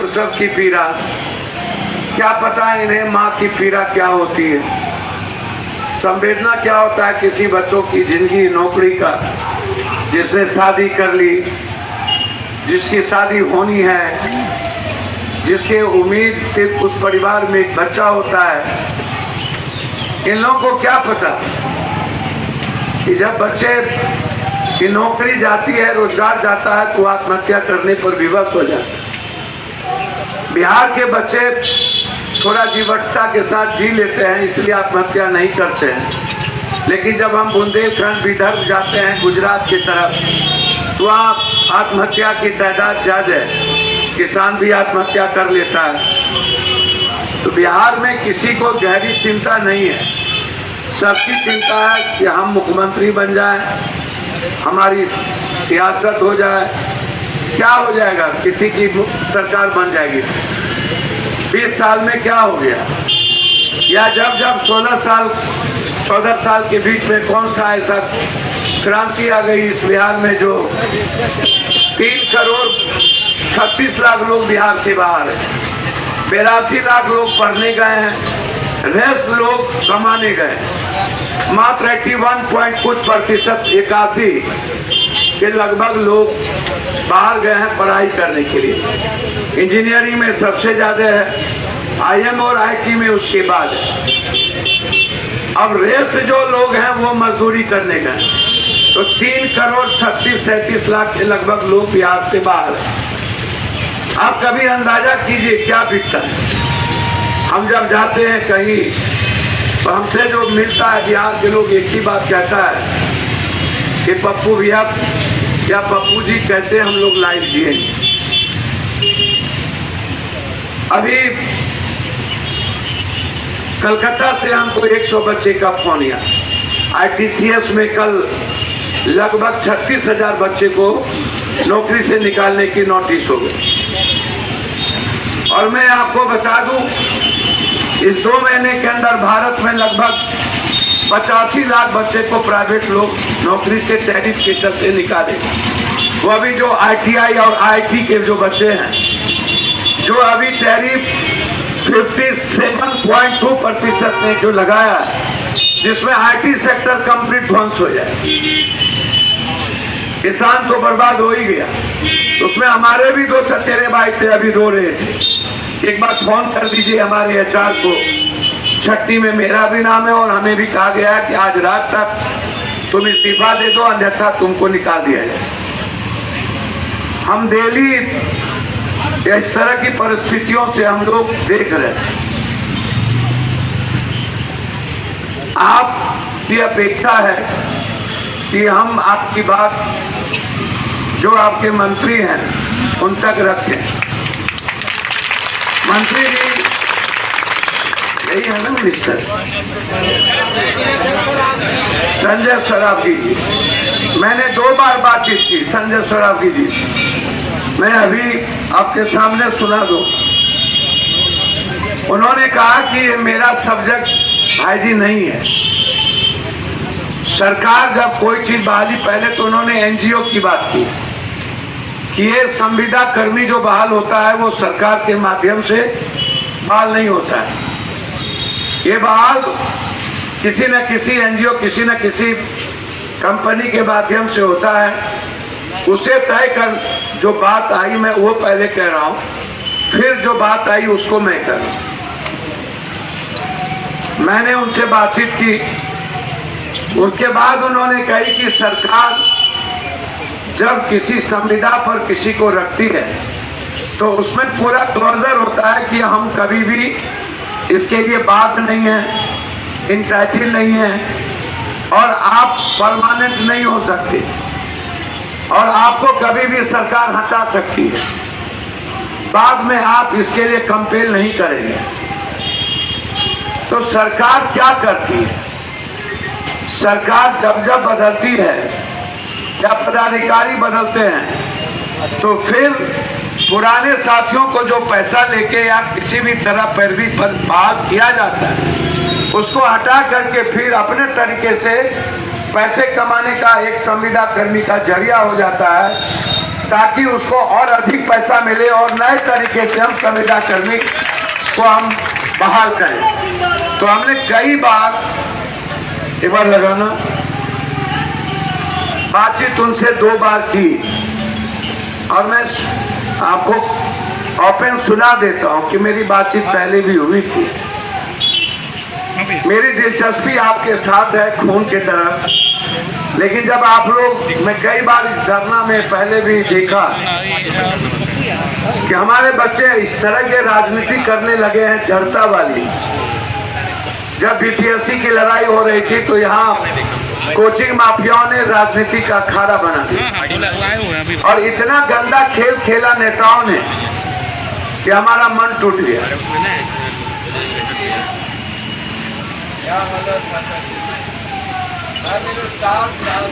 प्रसव की पीड़ा, क्या पता इन्हें माँ की पीड़ा क्या होती है, संवेदना क्या होता है किसी बच्चों की जिंदगी नौकरी का, जिसने शादी कर ली, जिसकी शादी होनी है, जिसके उम्मीद सिर्फ उस परिवार में एक बच्चा होता है। इन लोगों को क्या पता कि जब बच्चे की नौकरी जाती है, रोजगार जाता है, तो आत्महत्या करने पर विवश हो जाता है। बिहार के बच्चे थोड़ा जीवटता के साथ जी लेते हैं, इसलिए आत्महत्या नहीं करते हैं। लेकिन जब हम बुंदेलखंड, विदर्भ जाते हैं, गुजरात की तरफ, तो वहाँ आत्महत्या की तादाद ज्यादा है, किसान भी आत्महत्या कर लेता है। तो बिहार में किसी को गहरी चिंता नहीं है, सबकी चिंता है कि हम मुख्यमंत्री बन जाएं, हमारी सियासत हो जाए। क्या हो जाएगा, किसी की सरकार बन जाएगी, 20 साल में क्या हो गया, या जब 14 साल के बीच में कौन सा ऐसा क्रांति आ गई इस बिहार में जो 3 करोड़ 36 लाख लोग बिहार से बाहर है, 82 लाख लोग पढ़ने गए हैं, रेस्ट लोग कमाने गए। मात्र 81 कुछ प्रतिशत 81 के लगभग लोग बाहर गए हैं पढ़ाई करने के लिए। इंजीनियरिंग में सबसे ज्यादा है, IM और IT में उसके बाद है। अब रेस्ट जो लोग हैं वो मजदूरी करने गए, तो 3 करोड़ 36-37 लाख के लगभग लोग बिहार से बाहर हैं। आप कभी अंदाजा कीजिए क्या बिकता है। हम जब जाते हैं कहीं तो हमसे जो मिलता है बिहार के लोग एक ही बात कहता है कि पप्पू भैया या पप्पू जी कैसे हम लोग लाइफ जिएंगे। अभी कलकत्ता से हमको 100 बच्चे का फोन आया। ITCS में कल लगभग 36,000 बच्चे को नौकरी से निकालने की नोटिस हो गई। और मैं आपको बता दूं, इस 2 महीने के अंदर भारत में लगभग 85 लाख बच्चे को प्राइवेट लोग नौकरी से टैरिफ के चलते निकाले। वो अभी जो ITI और IIT के जो बच्चे हैं, जो अभी टैरिफ 57.2% ने जो लगाया है, जिसमें IT सेक्टर कंप्लीट ध्वंस हो जाए, किसान तो बर्बाद हो ही गया। उसमें हमारे भी 2 चचेरे भाई थे, अभी रो रहे थे। एक बार फोन कर दीजिए हमारे HR को, छट्टी में मेरा भी नाम है और हमें भी कहा गया है कि आज रात तक तुम इस्तीफा दे दो, अन्यथा तुमको निकाल दिया जाए। हम डेली इस तरह की परिस्थितियों से हम लोग देख रहे हैं। आपकी अपेक्षा है कि हम आपकी बात जो आपके मंत्री हैं उन तक रखें। मंत्री जी यही है ना मिनिस्टर संजय सरावगी जी, मैंने 2 बार बातचीत की संजय सरावगी जी। मैं अभी आपके सामने सुना दूं। उन्होंने कहा कि ये मेरा सब्जेक्ट भाई जी नहीं है। सरकार जब कोई चीज बहाली, पहले तो उन्होंने NGO की बात की कि ये संविदा कर्मी जो बहाल होता है वो सरकार के माध्यम से बहाल नहीं होता है। ये बहाल किसी न किसी NGO, किसी न किसी कंपनी के माध्यम से होता है। उसे तय कर जो बात आई मैं वो पहले कह रहा हूं, फिर जो बात आई उसको मैं कह रहा हूं। मैंने उनसे बातचीत की, उसके बाद उन्होंने कही कि सरकार जब किसी संविदा पर किसी को रखती है तो उसमें पूरा क्लोजर होता है कि हम कभी भी इसके लिए बात नहीं है, इंटाइटल नहीं है, और आप परमानेंट नहीं हो सकते, और आपको कभी भी सरकार हटा सकती है। बाद में आप इसके लिए कंपेल नहीं करेंगे। तो सरकार क्या करती है? सरकार जब जब बदलती है या पदाधिकारी बदलते हैं तो फिर पुराने साथियों को जो पैसा लेके या किसी भी तरह पैरवी पर बहाल किया जाता है उसको हटा करके फिर अपने तरीके से पैसे कमाने का एक संविदा कर्मी का जरिया हो जाता है। ताकि उसको और अधिक पैसा मिले और नए तरीके से हम संविदा कर्मी को हम बहाल करें। तो हमने कई बार, एक बार लगाना, बातचीत उनसे 2 बार की और मैं आपको ओपन सुना देता हूं कि मेरी बातचीत पहले भी हुई थी। मेरी दिलचस्पी आपके साथ है खून की तरह, लेकिन जब आप लोग, मैं कई बार इस धरना में पहले भी देखा कि हमारे बच्चे इस तरह के राजनीति करने लगे हैं जड़ता वाली। जब बीपीएससी की लड़ाई हो रही थी तो यहाँ कोचिंग माफियाओं ने राजनीति का अखाड़ा बना दिया और इतना गंदा खेल खेला नेताओं ने कि हमारा मन टूट गया। मेरे 7 साल